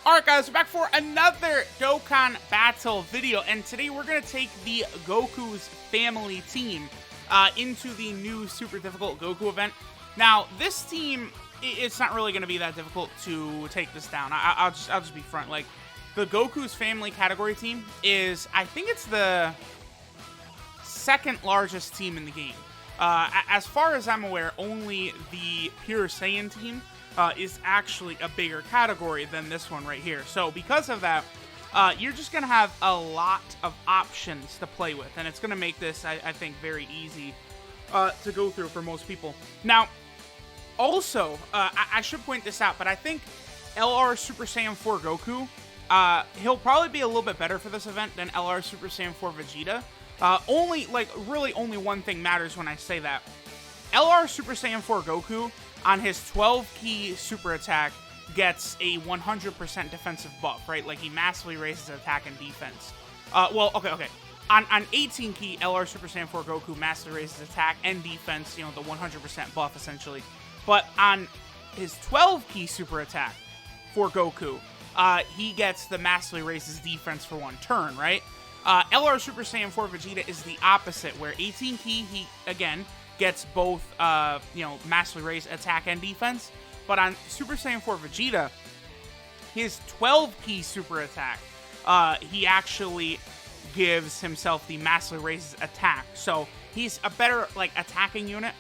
Alright guys, we're back for another Dokkan battle video, and today we're going to take the Goku's family team into the new super difficult Goku event. Now, this team, it's not really going to be that difficult to take this down. I'll just be front. Like, the Goku's family category team is, I think it's the second largest team in the game. As far as I'm aware, only the Pure Saiyan team is actually a bigger category than this one right here. So because of that, you're just going to have a lot of options to play with. And it's going to make this, I think, very easy to go through for most people. Now, also, I should point this out, but I think LR Super Saiyan 4 Goku, he'll probably be a little bit better for this event than LR Super Saiyan 4 Vegeta. Really only one thing matters when I say that. LR Super Saiyan 4 Goku, on his 12 key super attack, gets a 100% defensive buff, right? Like, he massively raises attack and defense. Okay. On 18 key, LR Super Saiyan 4 Goku massively raises attack and defense, you know, the 100% buff, essentially. But on his 12 key super attack for Goku, he gets the massively raises defense for one turn, right? LR Super Saiyan 4 Vegeta is the opposite, where 18 key, he, again, gets both, massively raised attack and defense. But on Super Saiyan 4 Vegeta, his 12 key super attack, he actually gives himself the massively raised attack. So he's a better, like, attacking unit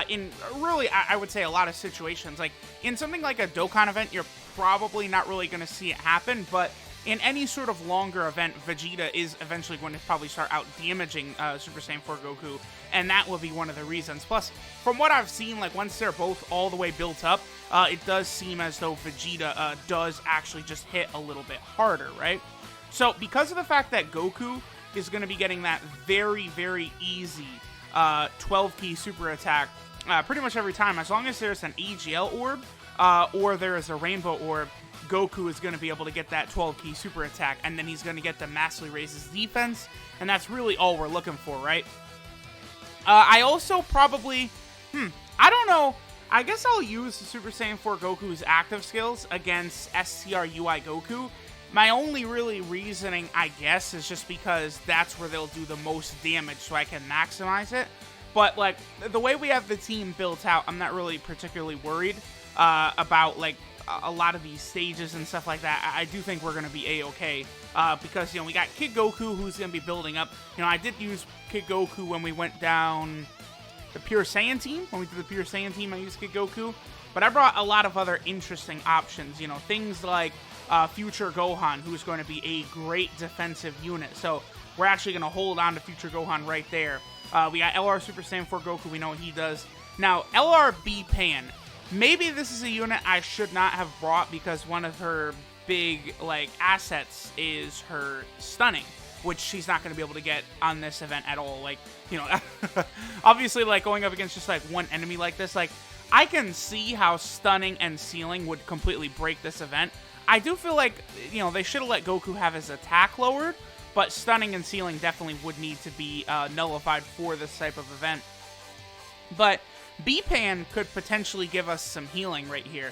in really, I would say, a lot of situations. Like, in something like a Dokkan event, you're probably not really going to see it happen, but in any sort of longer event, Vegeta is eventually going to probably start out damaging Super Saiyan 4 Goku, and that will be one of the reasons. Plus, from what I've seen, like, once they're both all the way built up, it does seem as though Vegeta does actually just hit a little bit harder, right? So, because of the fact that Goku is going to be getting that very, very easy 12-key super attack pretty much every time, as long as there's an AGL orb or there is a rainbow orb, Goku is going to be able to get that 12-key super attack, and then he's going to get the massively raises defense, and that's really all we're looking for, right? I also probably, I don't know, I guess I'll use the Super Saiyan 4 Goku's active skills against STR UI Goku. My only really reasoning, I guess, is just because that's where they'll do the most damage, so I can maximize it. But, like, the way we have the team built out, I'm not really particularly worried about, like, a lot of these stages and stuff like that. I do think we're going to be A-okay, because, you know, we got Kid Goku, who's going to be building up. You know, I did use Kid Goku when we went down the Pure Saiyan team. When we did the Pure Saiyan team, I used Kid Goku. But I brought a lot of other interesting options, you know, things like Future Gohan, who's going to be a great defensive unit. So we're actually going to hold on to Future Gohan right there. We got LR Super Saiyan 4 Goku. We know what he does. Now, LR B Pan. Maybe this is a unit I should not have brought because one of her big, like, assets is her stunning, which she's not going to be able to get on this event at all. Like, you know, obviously, like, going up against just, like, one enemy like this, like, I can see how stunning and sealing would completely break this event. I do feel like, you know, they should have let Goku have his attack lowered, but stunning and sealing definitely would need to be nullified for this type of event. But B-Pan could potentially give us some healing right here.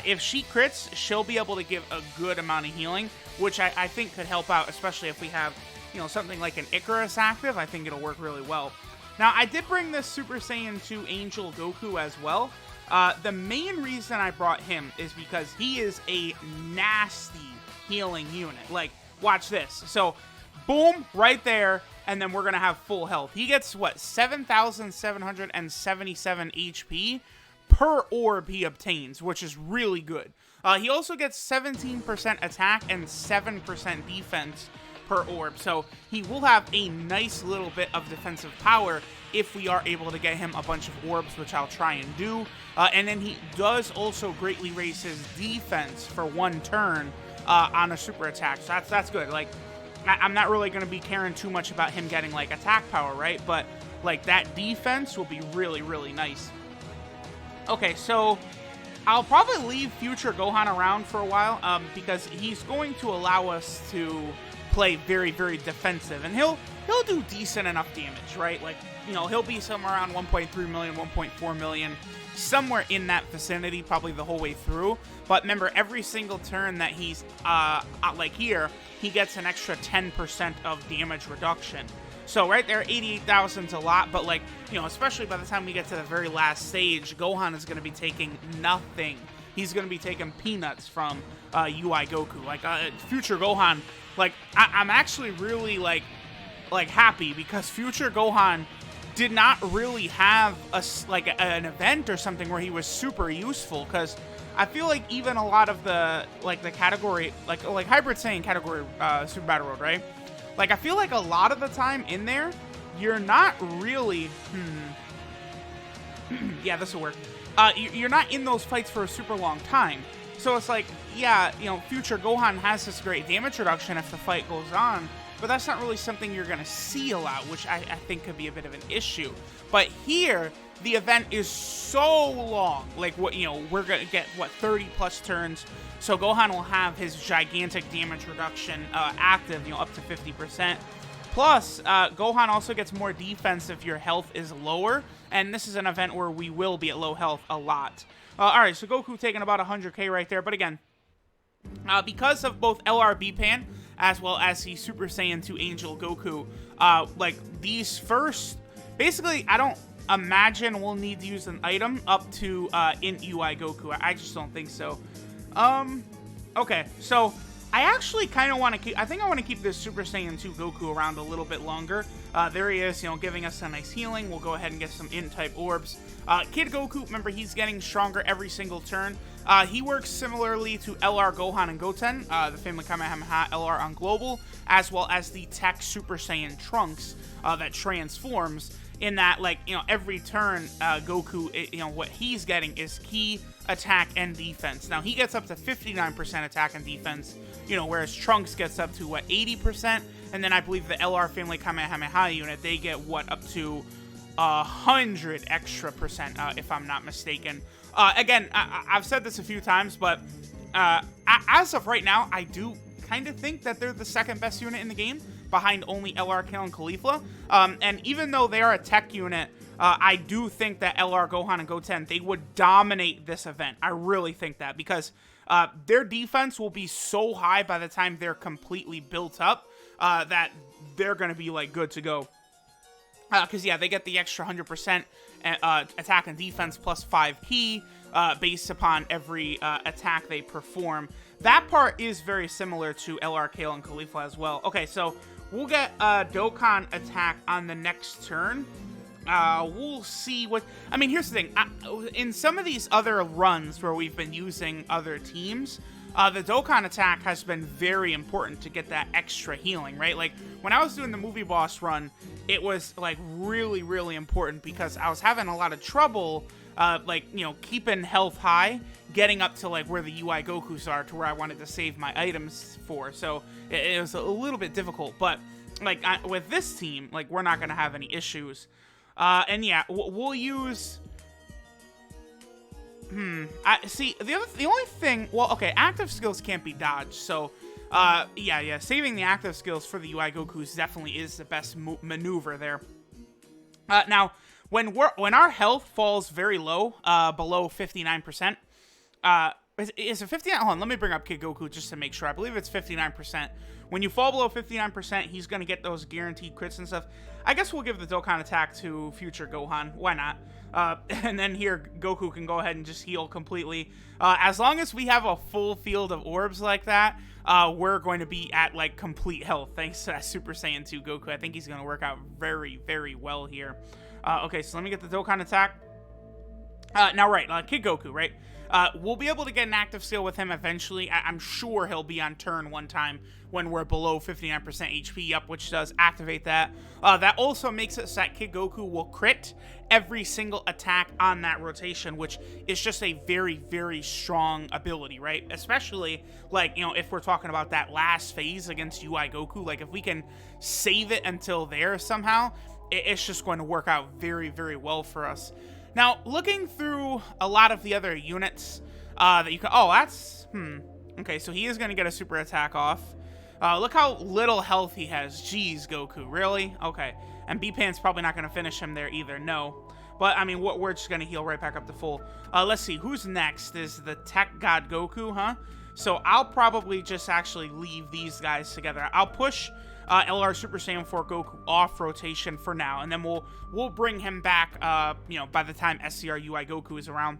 If she crits, she'll be able to give a good amount of healing, which I think could help out, especially if we have, you know, something like an Icarus active. I think it'll work really well. Now, I did bring this Super Saiyan 2 Angel Goku as well. The main reason I brought him is because he is a nasty healing unit. Like, watch this. So, boom, right there. And then we're going to have full health. He gets, what, 7,777 HP per orb he obtains, which is really good. He also gets 17% attack and 7% defense per orb. So he will have a nice little bit of defensive power if we are able to get him a bunch of orbs, which I'll try and do. And then he does also greatly raise his defense for one turn on a super attack. So that's good. Like, I'm not really going to be caring too much about him getting, like, attack power, right? But, like, that defense will be really, really nice. Okay, so I'll probably leave Future Gohan around for a while because he's going to allow us to play very, very defensive. And he'll he'll do decent enough damage, right? Like, you know, he'll be somewhere around 1.3 million, 1.4 million, somewhere in that vicinity, probably the whole way through. But remember, every single turn that he's, like here, he gets an extra 10% of damage reduction. So right there, 88,000's a lot, but like, you know, especially by the time we get to the very last stage, Gohan is going to be taking nothing. He's going to be taking peanuts from UI Goku. Like, future Gohan, like, I'm actually really, like happy because future Gohan did not really have an event or something where he was super useful, because I feel like even a lot of the, like, the category, like Hybrid Saiyan category Super Battle Road, right? Like, I feel like a lot of the time in there, you're not really, yeah, this will work. You're not in those fights for a super long time. So it's like, yeah, you know, future Gohan has this great damage reduction if the fight goes on, but that's not really something you're going to see a lot, which I think could be a bit of an issue. But here, the event is so long. Like, what, you know, we're going to get, what, 30 plus turns. So Gohan will have his gigantic damage reduction active, you know, up to 50%. Plus, Gohan also gets more defense if your health is lower. And this is an event where we will be at low health a lot. Alright, so Goku taking about 100k right there. But again, because of both LRB Pan as well as the Super Saiyan 2 Angel Goku, like, these first... Basically, I don't imagine we'll need to use an item up to in UI Goku. I just don't think so. Okay, so I actually kind of want to keep... I think I want to keep this Super Saiyan 2 Goku around a little bit longer. There he is, you know, giving us a nice healing. We'll go ahead and get some Int-type orbs. Kid Goku, remember, he's getting stronger every single turn. He works similarly to LR Gohan and Goten, the Family Kamehameha LR on Global, as well as the Tech Super Saiyan Trunks that transforms. In that, like, you know, every turn, Goku, you know, what he's getting is key, attack, and defense. Now, he gets up to 59% attack and defense, you know, whereas Trunks gets up to, what, 80%? And then I believe the LR Family Kamehameha unit, they get, what, up to 100 extra percent, if I'm not mistaken. Again, I've said this a few times, but as of right now, I do kind of think that they're the second best unit in the game, behind only LR Kale and Caulifla. And even though they are a tech unit, I do think that LR Gohan and Goten, they would dominate this event. I really think that, because their defense will be so high by the time they're completely built up that they're going to be, like, good to go. Because, yeah, they get the extra 100% attack and defense plus 5 key based upon every attack they perform. That part is very similar to LR Kale and Caulifla as well. Okay, so we'll get Dokkan attack on the next turn. We'll see what... I mean, here's the thing. In some of these other runs where we've been using other teams, the Dokkan attack has been very important to get that extra healing, right? Like, when I was doing the movie boss run, it was, like, really, really important because I was having a lot of trouble, like, you know, keeping health high, getting up to, like, where the UI Goku's are, to where I wanted to save my items for. So it was a little bit difficult, but, like, with this team, like, we're not going to have any issues. And yeah, we'll use... see, the only thing... Well, okay, active skills can't be dodged, so... yeah, saving the active skills for the UI Goku's definitely is the best maneuver there. Now, when our health falls very low, below 59%, is it 59? Hold on, let me bring up Kid Goku just to make sure. I believe it's 59%. When you fall below 59%, he's going to get those guaranteed crits and stuff. I guess we'll give the Dokkan attack to future Gohan. Why not? And then here, Goku can go ahead and just heal completely. As long as we have a full field of orbs like that, we're going to be at, like, complete health, thanks to that Super Saiyan 2 Goku. I think he's going to work out very, very well here. Okay, so let me get the Dokkan attack. Now, right, Kid Goku, right? We'll be able to get an active skill with him eventually. I'm sure he'll be on turn one time when we're below 59% HP, up, which does activate that. That also makes it so that Kid Goku will crit every single attack on that rotation, which is just a very, very strong ability, right? Especially, like, you know, if we're talking about that last phase against UI Goku, like, if we can save it until there somehow, it's just going to work out very, very well for us. Now, looking through a lot of the other units that you can... Oh, that's... Okay, so he is going to get a super attack off. Look how little health he has. Jeez, Goku, really? Okay. And B-Pan's probably not going to finish him there either, no. But, I mean, we're just going to heal right back up to full. Let's see, who's next? Is the Tech God Goku, huh? So I'll probably just actually leave these guys together. I'll push LR Super Saiyan 4 Goku off rotation for now, and then we'll bring him back, you know, by the time SCR UI Goku is around.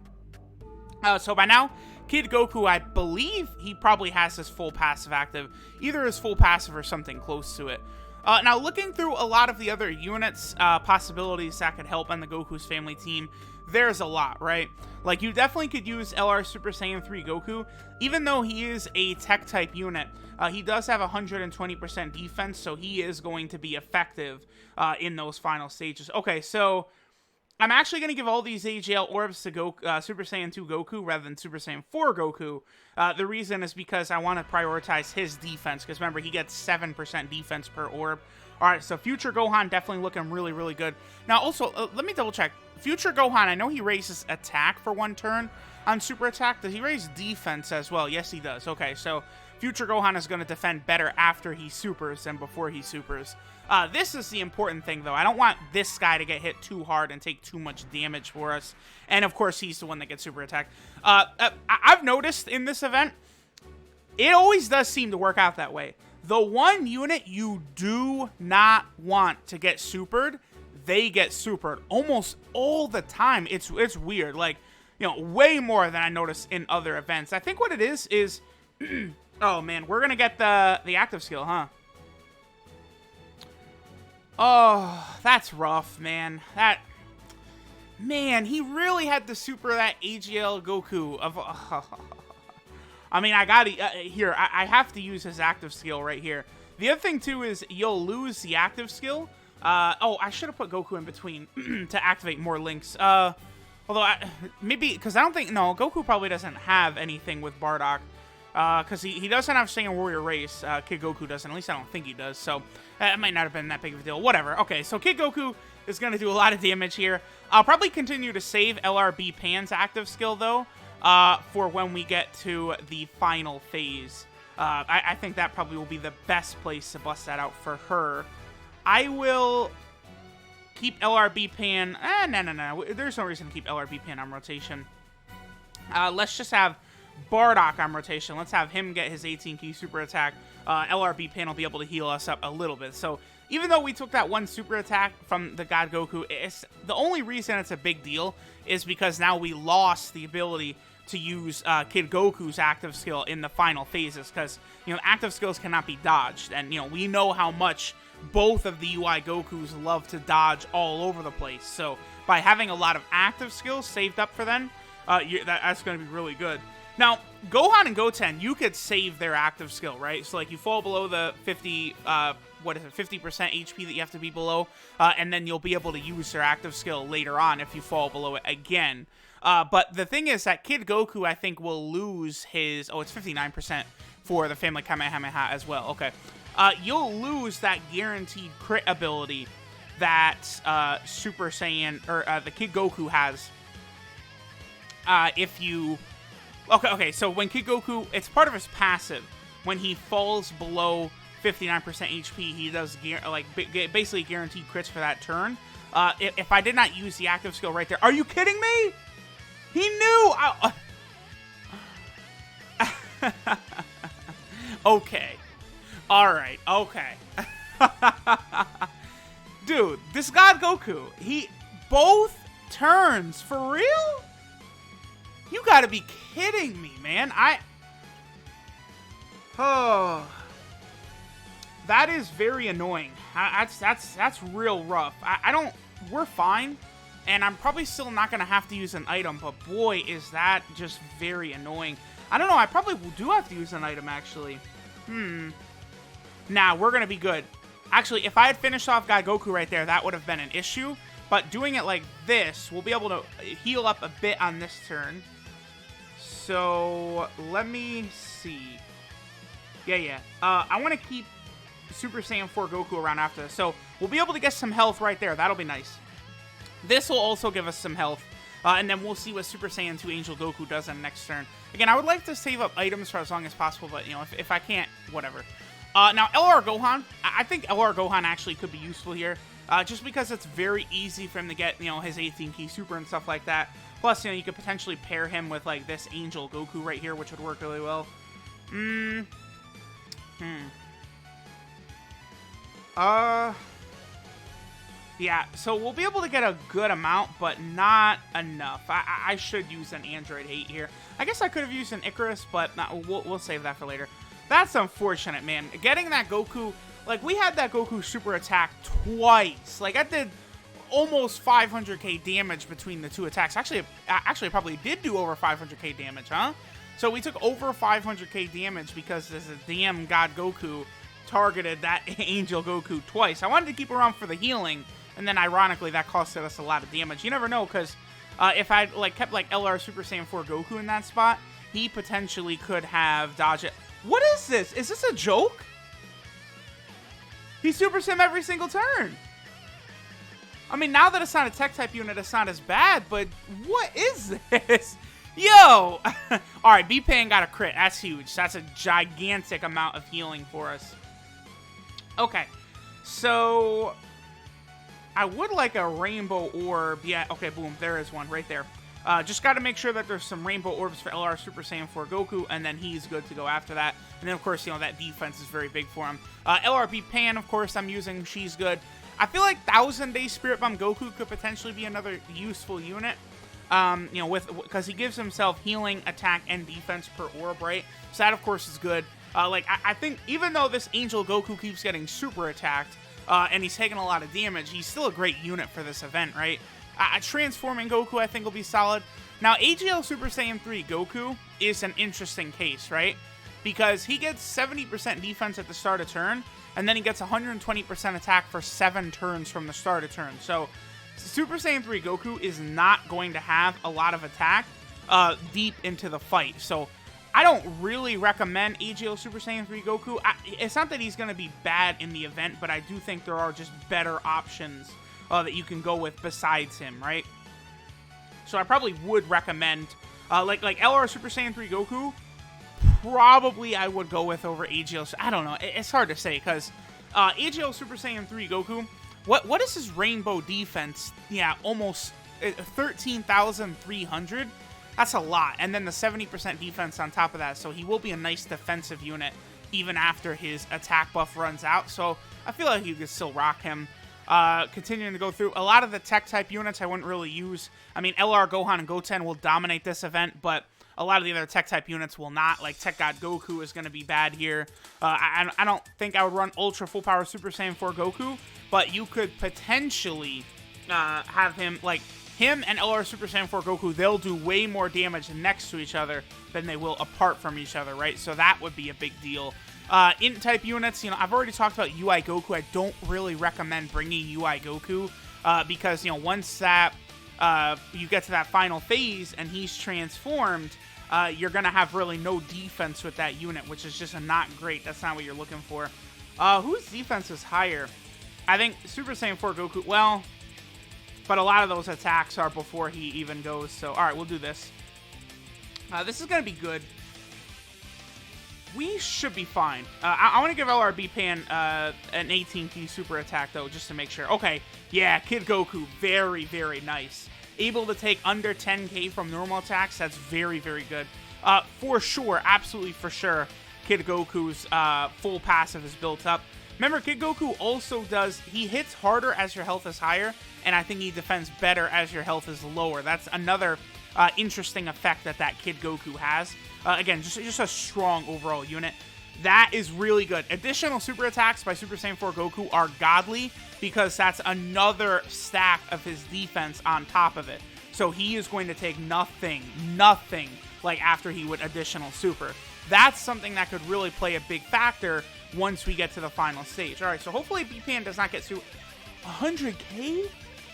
So by now, Kid Goku, I believe he probably has his full passive active, either his full passive or something close to it. Now, looking through a lot of the other units, possibilities that could help on the Goku's family team, there's a lot, right? Like, you definitely could use LR Super Saiyan 3 Goku. Even though he is a tech-type unit, he does have 120% defense, so he is going to be effective in those final stages. Okay, so I'm actually going to give all these AGL orbs to Super Saiyan 2 Goku rather than Super Saiyan 4 Goku. The reason is because I want to prioritize his defense, because remember, he gets 7% defense per orb. Alright, so Future Gohan definitely looking really, really good. Now, also, let me double check. Future Gohan, I know he raises attack for 1 turn on Super Attack. Does he raise defense as well? Yes, he does. Okay, so Future Gohan is going to defend better after he supers than before he supers. This is the important thing, though. I don't want this guy to get hit too hard and take too much damage for us. And, of course, he's the one that gets super attacked. I've noticed in this event, it always does seem to work out that way. The one unit you do not want to get supered, they get supered almost all the time. It's weird. Like, you know, way more than I noticed in other events. I think what it is... oh, man, we're going to get the active skill, huh? Oh, that's rough, man. Man, he really had to super that AGL Goku of... I mean, I gotta... here, I have to use his active skill right here. The other thing, too, is you'll lose the active skill. Oh, I should have put Goku in between to activate more links. Although, maybe... Because I don't think... No, Goku probably doesn't have anything with Bardock. Because he doesn't have Saiyan Warrior Race. Kid Goku doesn't. At least I don't think he does. So, it might not have been that big of a deal. Whatever. Okay, so Kid Goku is going to do a lot of damage here. I'll probably continue to save LRB Pan's active skill, though, for when we get to the final phase. I think that probably will be the best place to bust that out for her. I will keep LRB Pan... no. There's no reason to keep LRB Pan on rotation. Let's just have Bardock on rotation. Let's have him get his 18 key super attack. LRB Pan will be able to heal us up a little bit. So even though we took that 1 super attack from the God Goku, the only reason it's a big deal is because now we lost the ability to use Kid Goku's active skill in the final phases, because, you know, active skills cannot be dodged, and, you know, we know how much both of the UI Gokus love to dodge all over the place. So by having a lot of active skills saved up for them, that's going to be really good. Now, Gohan and Goten, you could save their active skill, right? So, like, you fall below the 50% HP that you have to be below, and then you'll be able to use their active skill later on if you fall below it again. But the thing is that Kid Goku, I think, will lose his... Oh, it's 59% for the Family Kamehameha as well. Okay. You'll lose that guaranteed crit ability that Super Saiyan, or the Kid Goku has if you... Okay, so when Kid Goku, it's part of his passive. When he falls below 59% HP, he does basically guaranteed crits for that turn. If I did not use the active skill right there, are you kidding me? He knew. Okay, all right, okay. Dude, this God Goku, he both turns for real. You gotta be kidding me, man. Oh, that is very annoying. That's real rough. We're fine, and I'm probably still not gonna have to use an item, but boy, is that just very annoying. I don't know, I probably do have to use an item, actually. Nah, we're gonna be good. Actually, if I had finished off God Goku right there, that would have been an issue, but doing it like this, we'll be able to heal up a bit on this turn. So, let me see. Yeah. I want to keep Super Saiyan 4 Goku around after this. So, we'll be able to get some health right there. That'll be nice. This will also give us some health. And then we'll see what Super Saiyan 2 Angel Goku does on next turn. Again, I would like to save up items for as long as possible, but, you know, if I can't, whatever. Now, LR Gohan, I think LR Gohan actually could be useful here, just because it's very easy for him to get, his 18-key super and stuff like that. Plus, you could potentially pair him with, like, this Angel Goku right here, which would work really well. Yeah, so we'll be able to get a good amount, but not enough. I should use an Android 8 here. I guess I could have used an Icarus, but we'll save that for later. That's unfortunate, man. Getting that Goku, like, we had that Goku super attack twice. Like, I did almost 500k damage between the two attacks. Actually, probably did do over 500k damage, huh? So we took over 500k damage because there's a damn God Goku targeted that Angel Goku twice. I wanted to keep around for the healing, and then ironically that costed us a lot of damage. You never know, because if I kept LR Super Saiyan 4 Goku in that spot, he potentially could have dodged it. What is this? Is this a joke? He Super Sim every single turn. I mean, now that it's not a tech type unit, it's not as bad, but what is this? Yo! Alright, B-Pan got a crit. That's huge. That's a gigantic amount of healing for us. Okay, so I would like a rainbow orb. Yeah, okay, boom, there is one right there. Just got to make sure that there's some rainbow orbs for LR Super Saiyan 4 Goku, and then he's good to go after that. And then, of course, that defense is very big for him. LRB Pan, of course, I'm using. She's good. I feel like 1000-Day Spirit Bomb Goku could potentially be another useful unit. Because he gives himself healing, attack, and defense per orb, right? So that, of course, is good. I think even though this Angel Goku keeps getting super attacked, and he's taking a lot of damage, he's still a great unit for this event, right? Transforming Goku, I think, will be solid. Now, AGL Super Saiyan 3 Goku is an interesting case, right? Because he gets 70% defense at the start of turn, and then he gets 120% attack for 7 turns from the start of turn. So, Super Saiyan 3 Goku is not going to have a lot of attack deep into the fight. So, I don't really recommend AGL Super Saiyan 3 Goku. It's not that he's going to be bad in the event, but I do think there are just better options that you can go with besides him, right? So I probably would recommend, like LR Super Saiyan 3 Goku, probably I would go with over AGL. I don't know. It's hard to say, because AGL Super Saiyan 3 Goku, what is his rainbow defense? Yeah, almost 13,300. That's a lot. And then the 70% defense on top of that. So he will be a nice defensive unit even after his attack buff runs out. So I feel like you could still rock him. Continuing to go through a lot of the tech type units I wouldn't really use. I mean, LR Gohan and Goten will dominate this event, but a lot of the other tech type units will not. Like Tech God Goku is going to be bad here. I don't think I would run Ultra Full Power Super Saiyan 4 Goku, but you could potentially have him, like him and LR Super Saiyan 4 Goku, they'll do way more damage next to each other than they will apart from each other, right? So that would be a big deal. Int type units, I've already talked about UI Goku. I don't really recommend bringing UI Goku because, once that you get to that final phase and he's transformed, you're going to have really no defense with that unit, which is just not great. That's not what you're looking for. Whose defense is higher? I think Super Saiyan 4 Goku, well, but a lot of those attacks are before he even goes. So, all right, we'll do this. This is going to be good. We should be fine. I want to give LRB Pan an 18-key super attack, though, just to make sure. Okay, yeah, Kid Goku, very, very nice. Able to take under 10k from normal attacks, that's very, very good. For sure, absolutely for sure, Kid Goku's full passive is built up. Remember, Kid Goku also does, he hits harder as your health is higher, and I think he defends better as your health is lower. That's another interesting effect that Kid Goku has. Again, just a strong overall unit. That is really good. Additional super attacks by Super Saiyan 4 Goku are godly because that's another stack of his defense on top of it. So he is going to take nothing, like after he would additional super. That's something that could really play a big factor once we get to the final stage. All right, so hopefully B-Pan does not get to 100k.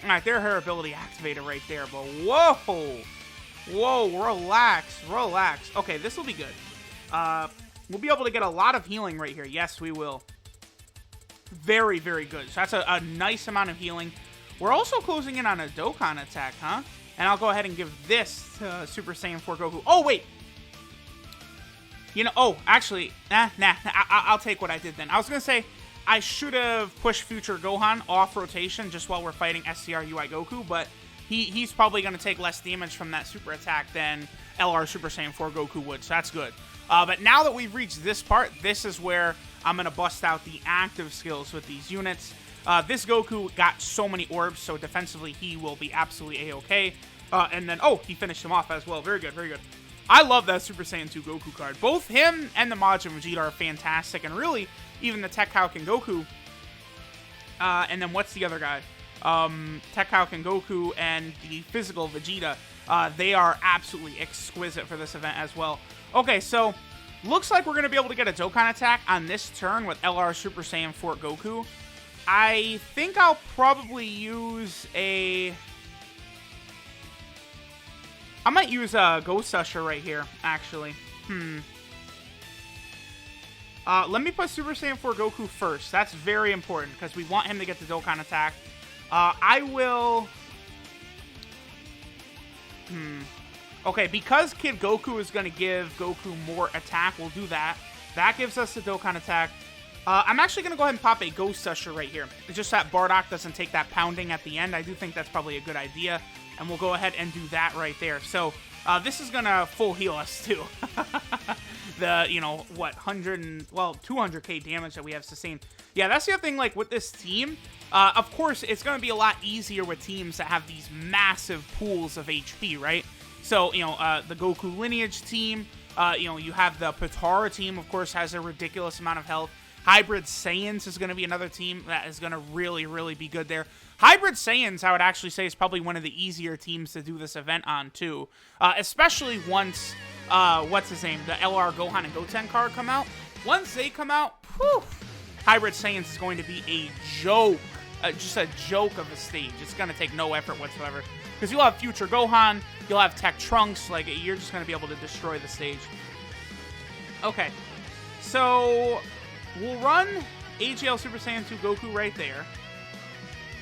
All right, there's her ability activated right there, but whoa, relax. Okay, this will be good. We'll be able to get a lot of healing right here. Yes, we will. Very, very good. So that's a nice amount of healing. We're also closing in on a Dokkan attack, huh? And I'll go ahead and give this to Super Saiyan 4 Goku. Oh, wait. You know, oh, actually, I'll take what I did then. I was going to say, I should have pushed Future Gohan off rotation just while we're fighting SCR UI Goku, but he's probably going to take less damage from that super attack than LR Super Saiyan 4 Goku would, so that's good. But now that we've reached this part, this is where I'm going to bust out the active skills with these units. This Goku got so many orbs, so defensively he will be absolutely A-okay. And then, oh, he finished him off as well. Very good, very good. I love that Super Saiyan 2 Goku card. Both him and the Majin Vegeta are fantastic, and really, even the Tech Houken Goku. And then what's the other guy? Tech Houken Goku and the physical Vegeta. They are absolutely exquisite for this event as well. Okay, so looks like we're going to be able to get a Dokkan attack on this turn with LR Super Saiyan 4 Goku. I think I'll probably use a... I might use a Ghost Usher right here, actually. Let me put Super Saiyan 4 Goku first. That's very important, because we want him to get the Dokkan attack. I will... Okay, because Kid Goku is going to give Goku more attack, we'll do that. That gives us the Dokkan attack. I'm actually going to go ahead and pop a Ghost Usher right here. It's just that Bardock doesn't take that pounding at the end. I do think that's probably a good idea. And we'll go ahead and do that right there. So, this is going to full heal us, too. The, you know, what, 200k damage that we have sustained. Yeah, that's the other thing, like, with this team. Of course, it's going to be a lot easier with teams that have these massive pools of HP, right? So, you know, the Goku Lineage team, you know, you have the Potara team, of course, has a ridiculous amount of health. Hybrid Saiyans is going to be another team that is going to really, really be good there. Hybrid Saiyans, I would actually say, is probably one of the easier teams to do this event on, too. Especially once, what's his name, the LR Gohan and Goten card come out. Once they come out, whew, Hybrid Saiyans is going to be a joke. Just a joke of a stage. It's going to take no effort whatsoever. Because you'll have Future Gohan, you'll have Tech Trunks, like, you're just going to be able to destroy the stage. Okay, so we'll run AGL Super Saiyan 2 Goku right there.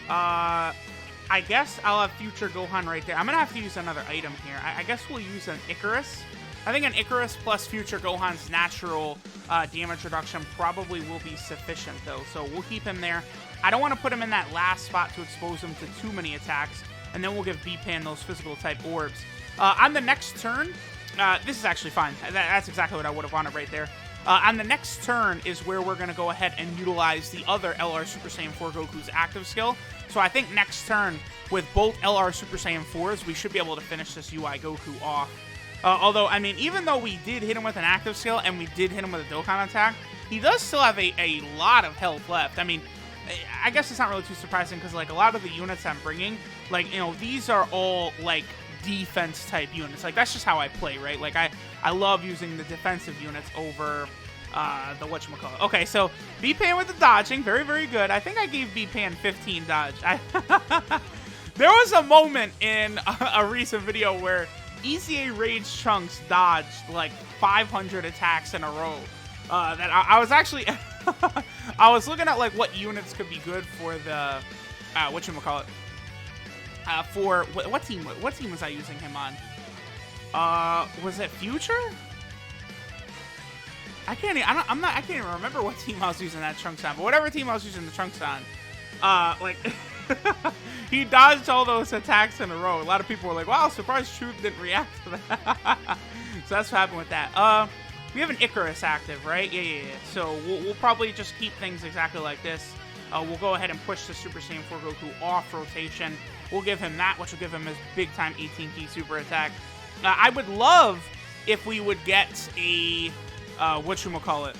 I guess I'll have Future Gohan right there. I'm going to have to use another item here. I guess we'll use an Icarus. I think an Icarus plus Future Gohan's natural damage reduction probably will be sufficient, though. So we'll keep him there. I don't want to put him in that last spot to expose him to too many attacks. And then we'll give B-Pan those physical type orbs. On the next turn, this is actually fine. That's exactly what I would have wanted right there. On the next turn is where we're going to go ahead and utilize the other LR Super Saiyan 4 Goku's active skill. So I think next turn, with both LR Super Saiyan 4s, we should be able to finish this UI Goku off. Although, I mean, even though we did hit him with an active skill and we did hit him with a Dokkan attack, he does still have a lot of health left. I mean, I guess it's not really too surprising because, like, a lot of the units I'm bringing, like, you know, these are all, like, defense-type units. Like, that's just how I play, right? Like, I love using the defensive units over the whatchamacallit. Okay, so B-Pan with the dodging. Very, very good. I think I gave B-Pan 15 dodge. There was a moment in a recent video where EZA Rage Trunks dodged, like, 500 attacks in a row. That I was actually... I was looking at, like, what units could be good for the... whatchamacallit. For... What team was I using him on? Was it Future? I can't even remember what team I was using that Trunks on, but whatever team I was using the Trunks on, like, he dodged all those attacks in a row. A lot of people were like, wow, surprised Truth didn't react to that. So that's what happened with that. We have an Icarus active, right? Yeah. So we'll probably just keep things exactly like this. We'll go ahead and push the Super Saiyan 4 Goku off rotation. We'll give him that, which will give him his big-time 18-key super attack. I would love if we would get a... whatchamacallit,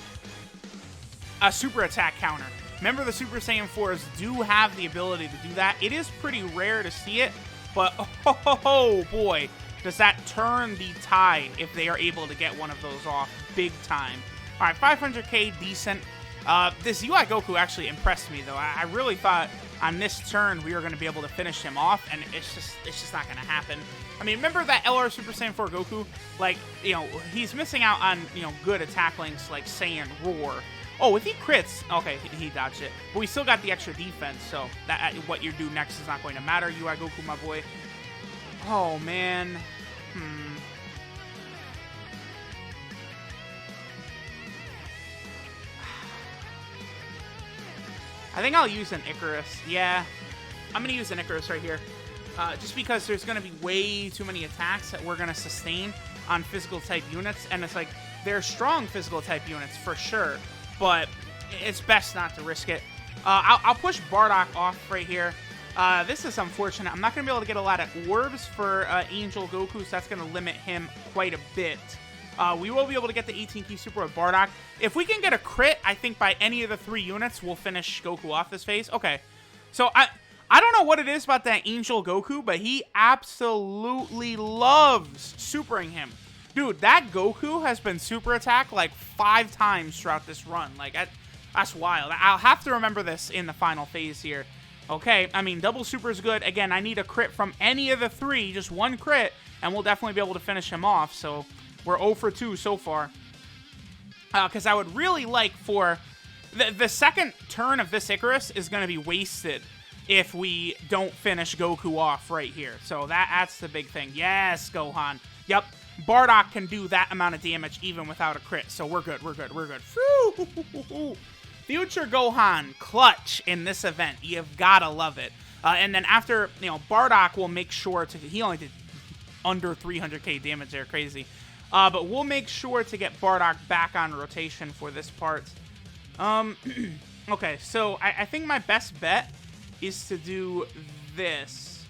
a super attack counter. Remember, the Super Saiyan 4s do have the ability to do that. It is pretty rare to see it, but oh boy, does that turn the tide if they are able to get one of those off big time. All right, 500k, decent. This UI Goku actually impressed me, though. I really thought on this turn we were going to be able to finish him off, and it's just not going to happen. I mean, remember that LR Super Saiyan 4 Goku? Like, you know, he's missing out on, you know, good attack links like Saiyan Roar. Oh, if he crits, okay, he dodged it. But we still got the extra defense, so that what you do next is not going to matter, UI Goku, my boy. Oh, man. I think I'll use an Icarus. Yeah, I'm going to use an Icarus right here. Just because there's going to be way too many attacks that we're going to sustain on physical type units. And it's like, they're strong physical type units for sure. But it's best not to risk it. I'll push Bardock off right here. This is unfortunate. I'm not going to be able to get a lot of orbs for Angel Goku, so that's going to limit him quite a bit. We will be able to get the 18 key super with Bardock. If we can get a crit, I think by any of the 3 units, we'll finish Goku off this phase. Okay, so I don't know what it is about that Angel Goku, but he absolutely loves supering him. Dude, that Goku has been super attacked like 5 times throughout this run. Like, that's wild. I'll have to remember this in the final phase here. Okay, I mean, double super is good. Again, I need a crit from any of the 3, just 1 crit, and we'll definitely be able to finish him off. So we're 0 for 2 so far. Because I would really like for... The second turn of this Icarus is going to be wasted if we don't finish Goku off right here. So that's the big thing. Yes, Gohan. Yep, Bardock can do that amount of damage even without a crit. So we're good, we're good, we're good. Whew. Future Gohan, clutch in this event. You've got to love it. And then after, Bardock will make sure to... He only did under 300k damage there, crazy. But we'll make sure to get Bardock back on rotation for this part. Okay, so I think my best bet is to do this.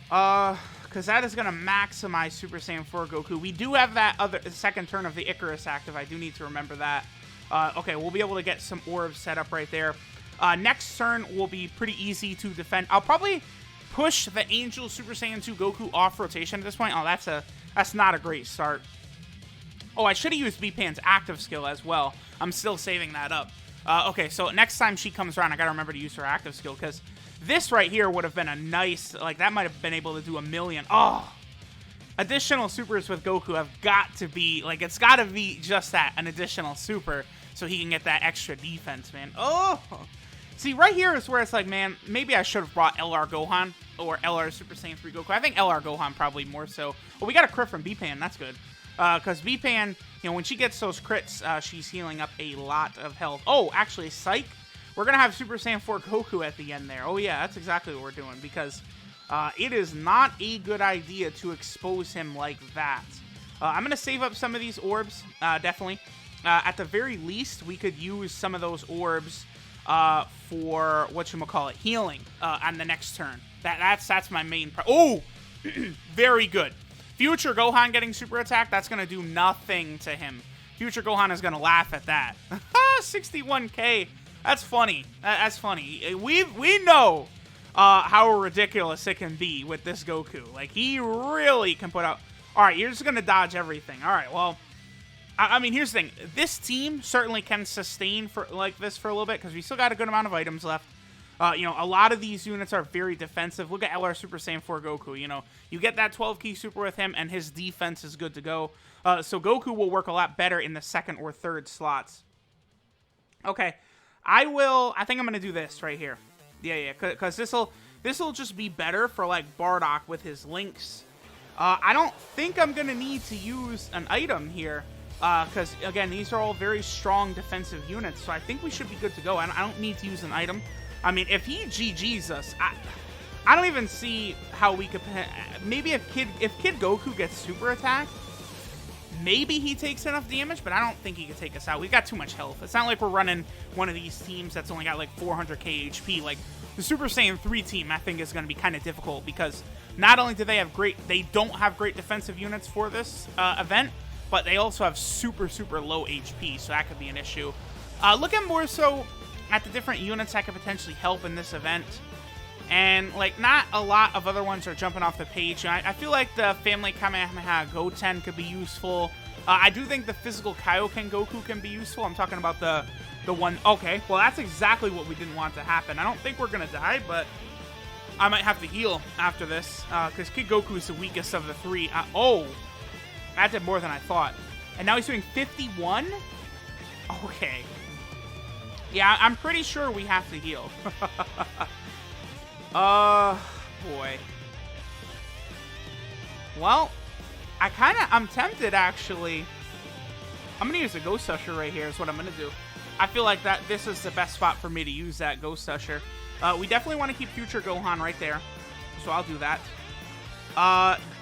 Because that is going to maximize Super Saiyan 4 Goku. We do have that second turn of the Icarus active. I do need to remember that. Okay, we'll be able to get some orbs set up right there. Next turn will be pretty easy to defend. I'll probably push the Angel Super Saiyan 2 Goku off rotation at this point. Oh, that's not a great start. Oh, I should have used B-Pan's active skill as well. I'm still saving that up. Okay, so next time she comes around, I gotta remember to use her active skill, because this right here would have been a nice, like, that might have been able to do 1,000,000. Oh! Additional supers with Goku have got to be, like, it's gotta be just that, an additional super, so he can get that extra defense, man. Oh! See, right here is where it's like, man, maybe I should have brought LR Gohan, or LR Super Saiyan 3 Goku. I think LR Gohan probably more so. But we got a crit from B-Pan, that's good. Because B-Pan, when she gets those crits, she's healing up a lot of health. Oh, actually, psych. We're going to have Super Saiyan 4 Goku at the end there. Oh, yeah, that's exactly what we're doing. Because it is not a good idea to expose him like that. I'm going to save up some of these orbs, definitely. At the very least, we could use some of those orbs for, healing on the next turn. That's my main... Oh! Very good. Future Gohan getting super attack, that's going to do nothing to him. Future Gohan is going to laugh at that. 61k. That's funny. That's funny. We know how ridiculous it can be with this Goku. Like, he really can put out... Alright, you're just going to dodge everything. Alright, well... I mean, here's the thing. This team certainly can sustain for like this for a little bit, because we still got a good amount of items left. A lot of these units are very defensive. Look at LR Super Saiyan 4 Goku. You get that 12 key super with him, and his defense is good to go. So Goku will work a lot better in the second or third slots. Okay, I think I'm gonna do this right here. Yeah, because this'll just be better for like Bardock with his links. I don't think I'm gonna need to use an item here. Because, again, these are all very strong defensive units, so I think we should be good to go. I don't need to use an item. I mean, if he GG's us, I don't even see how we could... Maybe if Kid Goku gets super attacked, maybe he takes enough damage, but I don't think he could take us out. We've got too much health. It's not like we're running one of these teams that's only got, like, 400k HP. Like, the Super Saiyan 3 team, I think, is going to be kind of difficult, because not only do they have they don't have great defensive units for this event, but they also have super, super low HP, so that could be an issue. Looking more so at the different units that could potentially help in this event. And, like, not a lot of other ones are jumping off the page. I feel like the Family Kamehameha Goten could be useful. I do think the Physical Kaioken Goku can be useful. I'm talking about the one... Okay, well, that's exactly what we didn't want to happen. I don't think we're going to die, but I might have to heal after this, because Kid Goku is the weakest of the 3. Oh! That did more than I thought. And now he's doing 51? Okay. Yeah, I'm pretty sure we have to heal. Boy. Well, I'm tempted, actually. I'm gonna use a Ghost Usher right here is what I'm gonna do. I feel like that this is the best spot for me to use that Ghost Usher. We definitely want to keep Future Gohan right there, so I'll do that.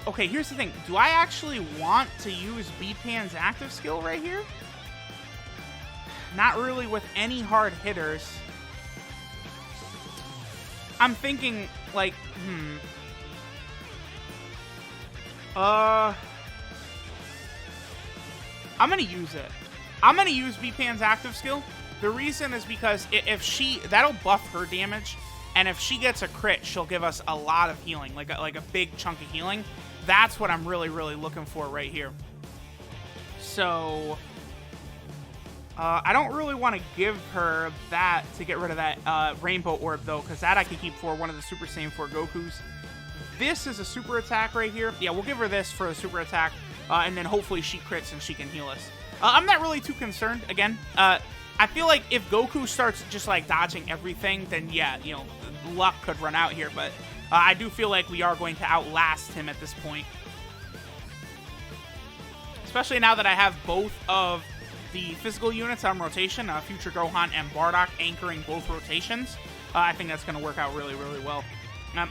Okay, here's the thing. Do I actually want to use B-Pan's active skill right here? Not really with any hard hitters. I'm thinking, like, I'm gonna use it. I'm gonna use B-Pan's active skill. The reason is because if that'll buff her damage, and if she gets a crit, she'll give us a lot of healing, like a big chunk of healing. That's what I'm really, really looking for right here. So, I don't really want to give her that to get rid of that Rainbow Orb, though, because that I can keep for one of the Super Saiyan 4 Gokus. This is a super attack right here. Yeah, we'll give her this for a super attack, and then hopefully she crits and she can heal us. I'm not really too concerned, again. I feel like if Goku starts just, like, dodging everything, then, yeah, you know, luck could run out here, but I do feel like we are going to outlast him at this point. Especially now that I have both of the physical units on rotation, Future Gohan and Bardock anchoring both rotations. I think that's going to work out really, really well.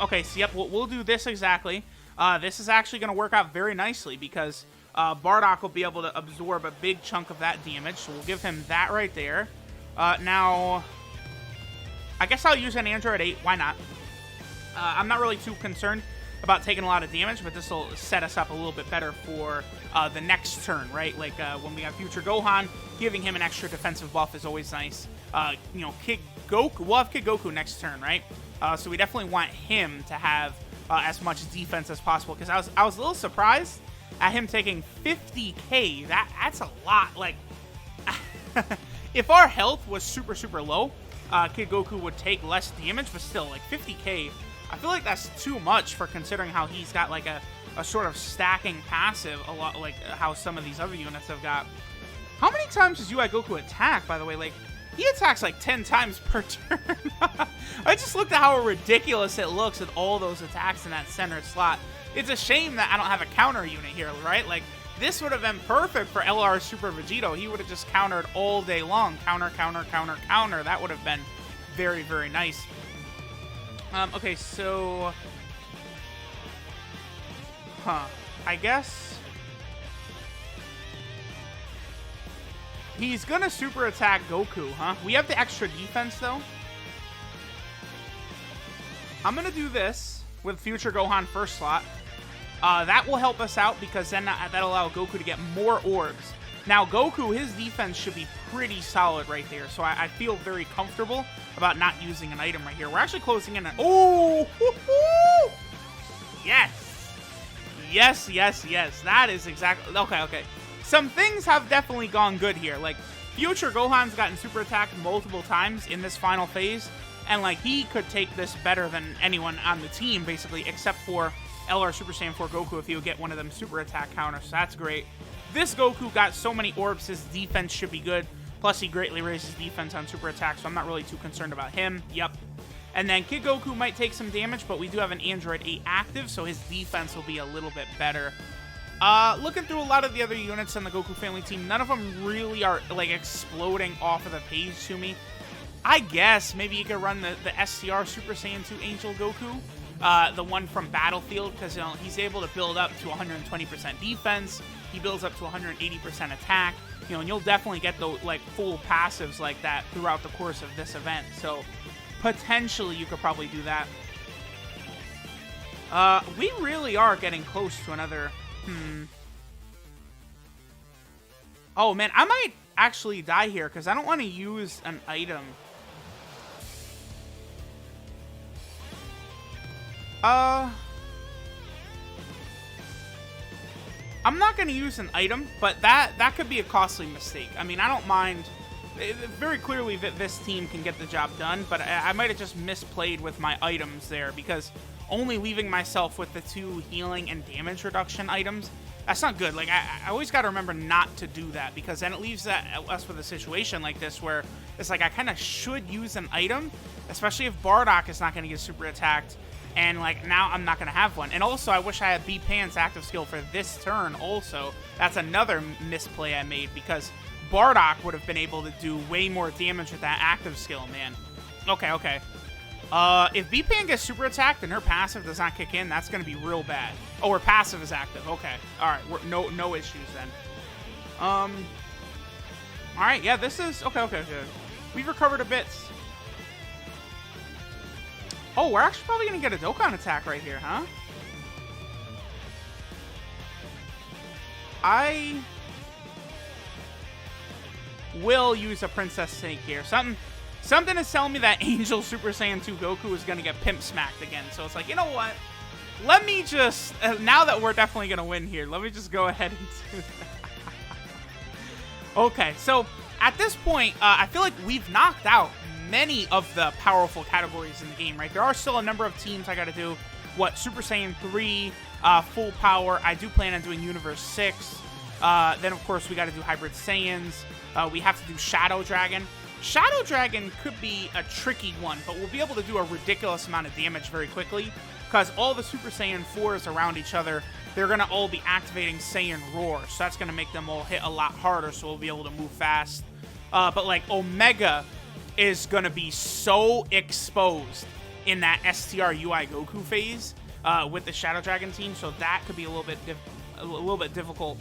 Okay, so yep, we'll do this exactly. This is actually going to work out very nicely because Bardock will be able to absorb a big chunk of that damage, so we'll give him that right there. Now, I guess I'll use an Android 8. Why not? I'm not really too concerned about taking a lot of damage, but this will set us up a little bit better for the next turn, right? Like when we have Future Gohan, giving him an extra defensive buff is always nice. You know, Kid Goku, we'll have Kid Goku next turn, right? So we definitely want him to have as much defense as possible, because I was a little surprised at him taking 50k. That's a lot. Like, if our health was super, super low, Kid Goku would take less damage, but still, like, 50k, I feel like that's too much for considering how he's got, like, a sort of stacking passive, a lot like how some of these other units have got. How many times does UI Goku attack, by the way? Like, he attacks like 10 times per turn. I just looked at how ridiculous it looks with all those attacks in that center slot. It's a shame that I don't have a counter unit here, right? Like, this would have been perfect for LR Super Vegito. He would have just countered all day long. Counter, counter, counter, counter. That would have been very, very nice. Okay, so... I guess... he's gonna super attack Goku, huh? We have the extra defense, though. I'm gonna do this with Future Gohan first slot. That will help us out because then that'll allow Goku to get more orbs. Now, Goku, his defense should be pretty solid right there, so I feel very comfortable about not using an item right here. We're actually closing in on... oh! Woo-hoo! Yes! Yes, yes, yes. That is exactly... okay, okay. Some things have definitely gone good here. Like, Future Gohan's gotten super attacked multiple times in this final phase, and, like, he could take this better than anyone on the team, basically, except for LR Super Saiyan 4 Goku if he would get one of them super attack counters, so that's great. This Goku got so many orbs, his defense should be good, plus he greatly raises defense on super attack, so I'm not really too concerned about him. Yep. And then Kid Goku might take some damage, but we do have an Android 8 active, so his defense will be a little bit better. Looking through a lot of the other units on the Goku family team, none of them really are, like, exploding off of the page to me. I guess maybe you could run the STR Super Saiyan 2 Angel Goku, the one from Battlefield, because, you know, he's able to build up to 120% defense, he builds up to 180% attack, you know, and you'll definitely get the, like, full passives like that throughout the course of this event, so potentially you could probably do that. We really are getting close to another... oh, man, I might actually die here, because I don't want to use an item. I'm not going to use an item, but that could be a costly mistake. I mean, I don't mind. Very clearly that this team can get the job done, but I might have just misplayed with my items there, because only leaving myself with the 2 healing and damage reduction items, that's not good. Like, I always got to remember not to do that, because then it leaves us with a situation like this where it's like I kind of should use an item, especially if Bardock is not going to get super attacked, and, like, now I'm not going to have one. And also, I wish I had B-Pan's active skill for this turn also. That's another misplay I made, because Bardock would have been able to do way more damage with that active skill, man. Okay, okay. If V-Pan gets super attacked and her passive does not kick in, that's going to be real bad. Oh, her passive is active. Okay. All right. No issues then. All right. Yeah, this is... Okay. We've recovered a bit. Oh, we're actually probably going to get a Dokkan attack right here, huh? I will use a Princess Snake here. Something is telling me that Angel Super Saiyan 2 Goku is going to get pimp smacked again. So it's like, you know what? Let me just... now that we're definitely going to win here, let me just go ahead and do that. Okay, so at this point, I feel like we've knocked out many of the powerful categories in the game, right? There are still a number of teams I got to do. What, Super Saiyan 3, full power. I do plan on doing Universe 6. Then, of course, we got to do Hybrid Saiyans. We have to do Shadow Dragon. Shadow Dragon could be a tricky one, but we'll be able to do a ridiculous amount of damage very quickly because all the Super Saiyan 4s around each other, they're going to all be activating Saiyan Roar, so that's going to make them all hit a lot harder, so we'll be able to move fast. But, like, Omega is going to be so exposed in that STR UI Goku phase with the Shadow Dragon team, so that could be a little bit difficult.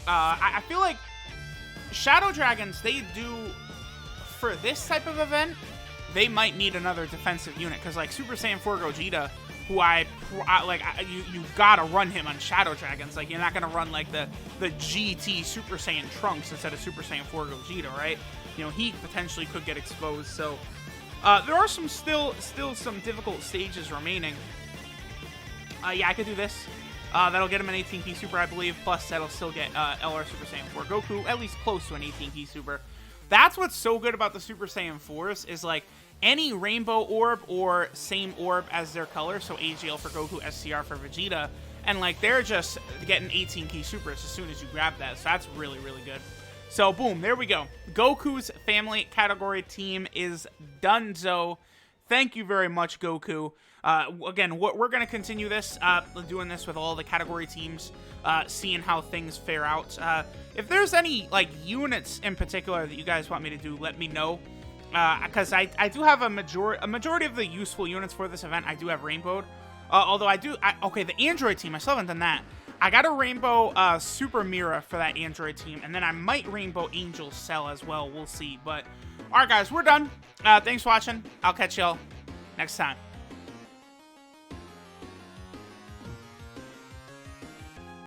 I feel like Shadow Dragons, they do... for this type of event, they might need another defensive unit because, like, Super Saiyan 4 Gogeta, who you gotta run him on Shadow Dragons. Like, you're not gonna run like the GT Super Saiyan Trunks instead of Super Saiyan 4 Gogeta, right? You know, he potentially could get exposed. So there are some still some difficult stages remaining. Yeah, I could do this. That'll get him an 18-key super, I believe. Plus, that'll still get LR Super Saiyan 4 Goku at least close to an 18-key super. That's what's so good about the Super Saiyan 4s is, like, any rainbow orb or same orb as their color, so AGL for Goku, SCR for Vegeta, and, like, they're just getting 18-key supers as soon as you grab that, so that's really, really good. So, boom, there we go. Goku's family category team is donezo. Thank you very much, Goku. Again, we're going to continue this, doing this with all the category teams, seeing how things fare out. If there's any, like, units in particular that you guys want me to do, let me know. Because I do have a majority of the useful units for this event. I do have rainbowed. Although okay, the Android team, I still haven't done that. I got a rainbow Super Mira for that Android team, and then I might rainbow Angel Cell as well. We'll see. But, alright guys, we're done. Thanks for watching. I'll catch y'all next time.